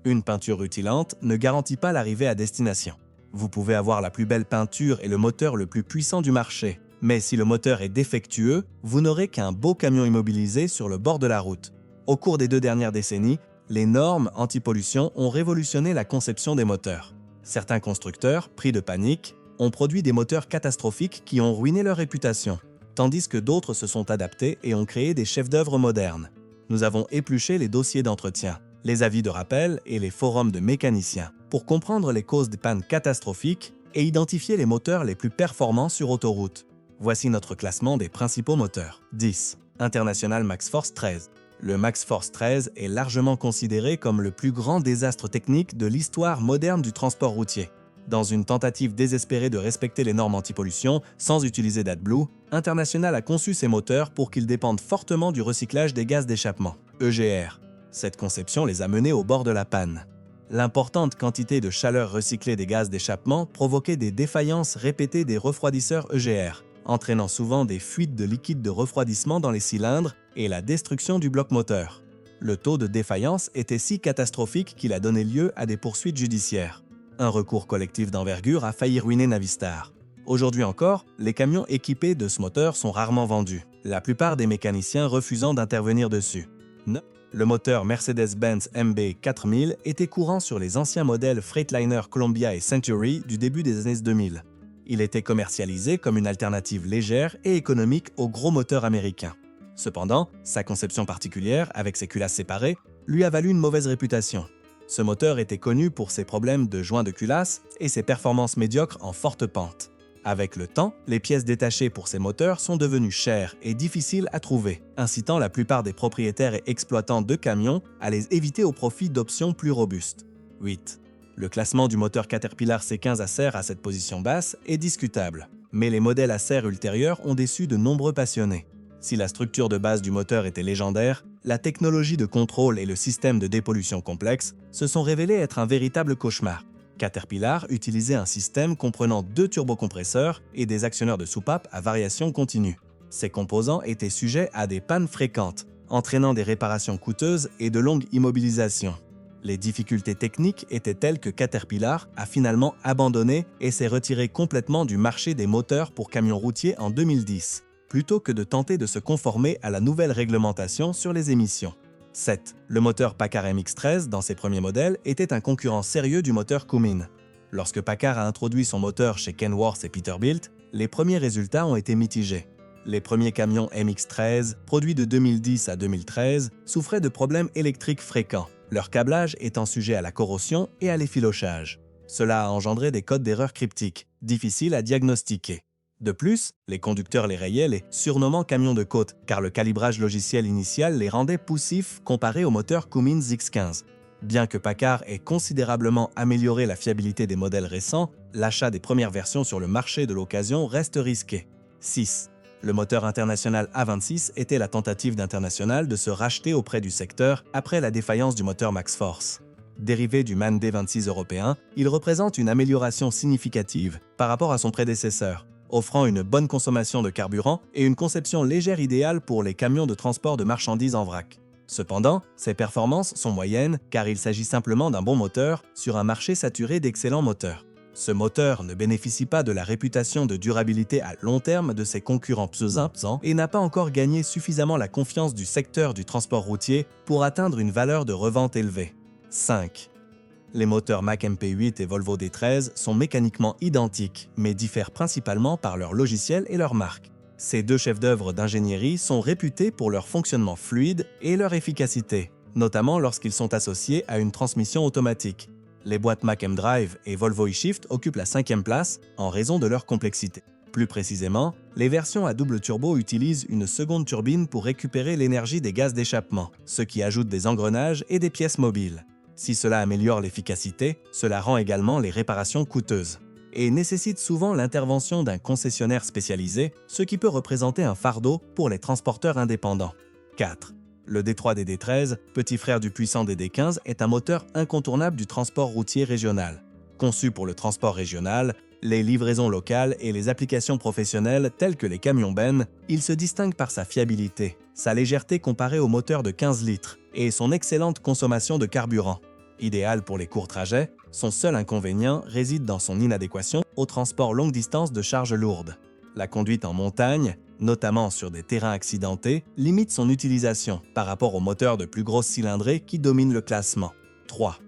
Une peinture rutilante ne garantit pas l'arrivée à destination. Vous pouvez avoir la plus belle peinture et le moteur le plus puissant du marché, mais si le moteur est défectueux, vous n'aurez qu'un beau camion immobilisé sur le bord de la route. Au cours des 2 dernières décennies, les normes anti-pollution ont révolutionné la conception des moteurs. Certains constructeurs, pris de panique, ont produit des moteurs catastrophiques qui ont ruiné leur réputation, tandis que d'autres se sont adaptés et ont créé des chefs-d'œuvre modernes. Nous avons épluché les dossiers d'entretien, les avis de rappel et les forums de mécaniciens pour comprendre les causes des pannes catastrophiques et identifier les moteurs les plus performants sur autoroute. Voici notre classement des principaux moteurs. 10. International MaxxForce 13. Le MaxxForce 13 est largement considéré comme le plus grand désastre technique de l'histoire moderne du transport routier. Dans une tentative désespérée de respecter les normes anti-pollution sans utiliser d'AdBlue, International a conçu ses moteurs pour qu'ils dépendent fortement du recyclage des gaz d'échappement, EGR. Cette conception les a menés au bord de la panne. L'importante quantité de chaleur recyclée des gaz d'échappement provoquait des défaillances répétées des refroidisseurs EGR, entraînant souvent des fuites de liquide de refroidissement dans les cylindres et la destruction du bloc moteur. Le taux de défaillance était si catastrophique qu'il a donné lieu à des poursuites judiciaires. Un recours collectif d'envergure a failli ruiner Navistar. Aujourd'hui encore, les camions équipés de ce moteur sont rarement vendus, la plupart des mécaniciens refusant d'intervenir dessus. Le moteur Mercedes-Benz MB 4000 était courant sur les anciens modèles Freightliner Columbia et Century du début des années 2000. Il était commercialisé comme une alternative légère et économique aux gros moteurs américains. Cependant, sa conception particulière, avec ses culasses séparées, lui a valu une mauvaise réputation. Ce moteur était connu pour ses problèmes de joints de culasse et ses performances médiocres en forte pente. Avec le temps, les pièces détachées pour ces moteurs sont devenues chères et difficiles à trouver, incitant la plupart des propriétaires et exploitants de camions à les éviter au profit d'options plus robustes. 8. Le classement du moteur Caterpillar C15 à serre à cette position basse est discutable, mais les modèles à serre ultérieurs ont déçu de nombreux passionnés. Si la structure de base du moteur était légendaire, la technologie de contrôle et le système de dépollution complexe se sont révélés être un véritable cauchemar. Caterpillar utilisait un système comprenant 2 turbocompresseurs et des actionneurs de soupape à variation continue. Ces composants étaient sujets à des pannes fréquentes, entraînant des réparations coûteuses et de longues immobilisations. Les difficultés techniques étaient telles que Caterpillar a finalement abandonné et s'est retiré complètement du marché des moteurs pour camions routiers en 2010, plutôt que de tenter de se conformer à la nouvelle réglementation sur les émissions. 7. Le moteur Packard MX-13 dans ses premiers modèles était un concurrent sérieux du moteur Cummins. Lorsque Packard a introduit son moteur chez Kenworth et Peterbilt, les premiers résultats ont été mitigés. Les premiers camions MX-13, produits de 2010 à 2013, souffraient de problèmes électriques fréquents, leur câblage étant sujet à la corrosion et à l'effilochage. Cela a engendré des codes d'erreur cryptiques, difficiles à diagnostiquer. De plus, les conducteurs les rayaient, les surnommant camions de côte, car le calibrage logiciel initial les rendait poussifs comparés au moteur Cummins X15. Bien que Packard ait considérablement amélioré la fiabilité des modèles récents, l'achat des premières versions sur le marché de l'occasion reste risqué. 6. Le moteur International A26 était la tentative d'International de se racheter auprès du secteur après la défaillance du moteur MaxxForce. Dérivé du MAN D26 européen, il représente une amélioration significative par rapport à son prédécesseur, offrant une bonne consommation de carburant et une conception légère idéale pour les camions de transport de marchandises en vrac. Cependant, ses performances sont moyennes car il s'agit simplement d'un bon moteur sur un marché saturé d'excellents moteurs. Ce moteur ne bénéficie pas de la réputation de durabilité à long terme de ses concurrents pesants et n'a pas encore gagné suffisamment la confiance du secteur du transport routier pour atteindre une valeur de revente élevée. 5. Les moteurs Mack MP8 et Volvo D13 sont mécaniquement identiques, mais diffèrent principalement par leur logiciel et leur marque. Ces 2 chefs-d'œuvre d'ingénierie sont réputés pour leur fonctionnement fluide et leur efficacité, notamment lorsqu'ils sont associés à une transmission automatique. Les boîtes Mack mDrive et Volvo eShift occupent la 5e place en raison de leur complexité. Plus précisément, les versions à double turbo utilisent une seconde turbine pour récupérer l'énergie des gaz d'échappement, ce qui ajoute des engrenages et des pièces mobiles. Si cela améliore l'efficacité, cela rend également les réparations coûteuses et nécessite souvent l'intervention d'un concessionnaire spécialisé, ce qui peut représenter un fardeau pour les transporteurs indépendants. 4. Le D3 des D13, petit frère du puissant des D15, est un moteur incontournable du transport routier régional. Conçu pour le transport régional, les livraisons locales et les applications professionnelles telles que les camions-bennes, il se distingue par sa fiabilité, sa légèreté comparée au moteur de 15 litres et son excellente consommation de carburant. Idéal pour les courts trajets, son seul inconvénient réside dans son inadéquation au transport longue distance de charges lourdes. La conduite en montagne, notamment sur des terrains accidentés, limite son utilisation par rapport aux moteurs de plus grosse cylindrée qui dominent le classement. 3.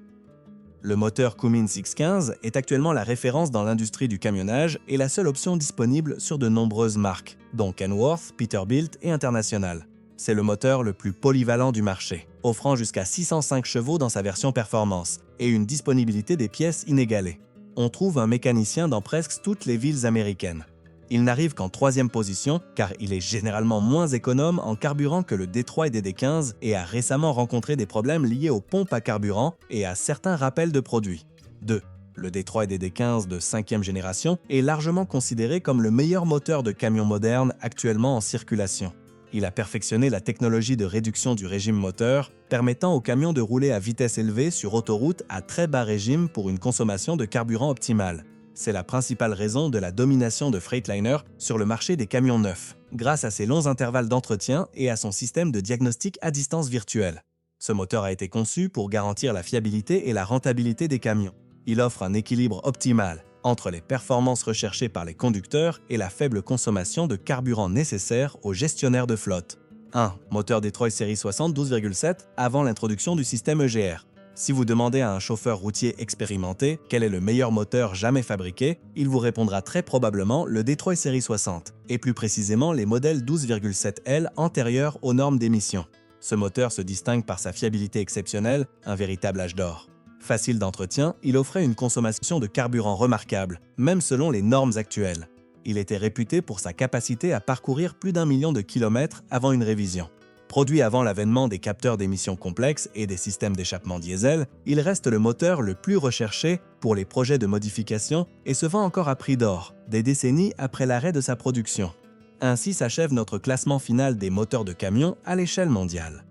Le moteur Cummins X15 est actuellement la référence dans l'industrie du camionnage et la seule option disponible sur de nombreuses marques, dont Kenworth, Peterbilt et International. C'est le moteur le plus polyvalent du marché, offrant jusqu'à 605 chevaux dans sa version performance et une disponibilité des pièces inégalée. On trouve un mécanicien dans presque toutes les villes américaines. Il n'arrive qu'en 3e position car il est généralement moins économe en carburant que le D3 et DD15 et a récemment rencontré des problèmes liés aux pompes à carburant et à certains rappels de produits. 2. Le D3 et DD15 de 5e génération est largement considéré comme le meilleur moteur de camion moderne actuellement en circulation. Il a perfectionné la technologie de réduction du régime moteur, permettant aux camions de rouler à vitesse élevée sur autoroute à très bas régime pour une consommation de carburant optimale. C'est la principale raison de la domination de Freightliner sur le marché des camions neufs, grâce à ses longs intervalles d'entretien et à son système de diagnostic à distance virtuelle. Ce moteur a été conçu pour garantir la fiabilité et la rentabilité des camions. Il offre un équilibre optimal entre les performances recherchées par les conducteurs et la faible consommation de carburant nécessaire aux gestionnaires de flotte. 1. Moteur Detroit Série 60 12,7 avant l'introduction du système EGR. Si vous demandez à un chauffeur routier expérimenté quel est le meilleur moteur jamais fabriqué, il vous répondra très probablement le Detroit Série 60, et plus précisément les modèles 12,7L antérieurs aux normes d'émission. Ce moteur se distingue par sa fiabilité exceptionnelle, un véritable âge d'or. Facile d'entretien, il offrait une consommation de carburant remarquable, même selon les normes actuelles. Il était réputé pour sa capacité à parcourir plus d'1 million de kilomètres avant une révision. Produit avant l'avènement des capteurs d'émissions complexes et des systèmes d'échappement diesel, il reste le moteur le plus recherché pour les projets de modification et se vend encore à prix d'or, des décennies après l'arrêt de sa production. Ainsi s'achève notre classement final des moteurs de camions à l'échelle mondiale.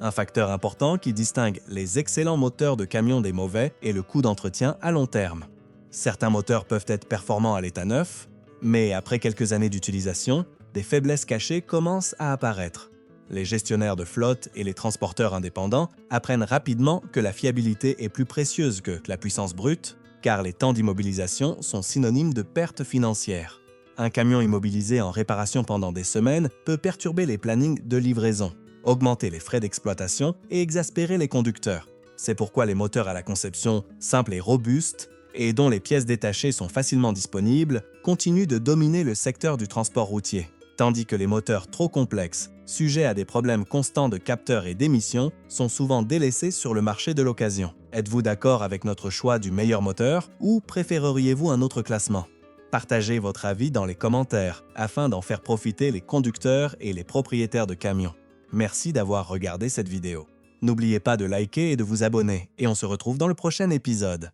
Un facteur important qui distingue les excellents moteurs de camions des mauvais est le coût d'entretien à long terme. Certains moteurs peuvent être performants à l'état neuf, mais après quelques années d'utilisation, des faiblesses cachées commencent à apparaître. Les gestionnaires de flotte et les transporteurs indépendants apprennent rapidement que la fiabilité est plus précieuse que la puissance brute, car les temps d'immobilisation sont synonymes de pertes financières. Un camion immobilisé en réparation pendant des semaines peut perturber les plannings de livraison, augmenter les frais d'exploitation et exaspérer les conducteurs. C'est pourquoi les moteurs à la conception simple et robuste, et dont les pièces détachées sont facilement disponibles, continuent de dominer le secteur du transport routier, tandis que les moteurs trop complexes, sujets à des problèmes constants de capteurs et d'émissions, sont souvent délaissés sur le marché de l'occasion. Êtes-vous d'accord avec notre choix du meilleur moteur ou préféreriez-vous un autre classement? Partagez votre avis dans les commentaires afin d'en faire profiter les conducteurs et les propriétaires de camions. Merci d'avoir regardé cette vidéo. N'oubliez pas de liker et de vous abonner, et on se retrouve dans le prochain épisode.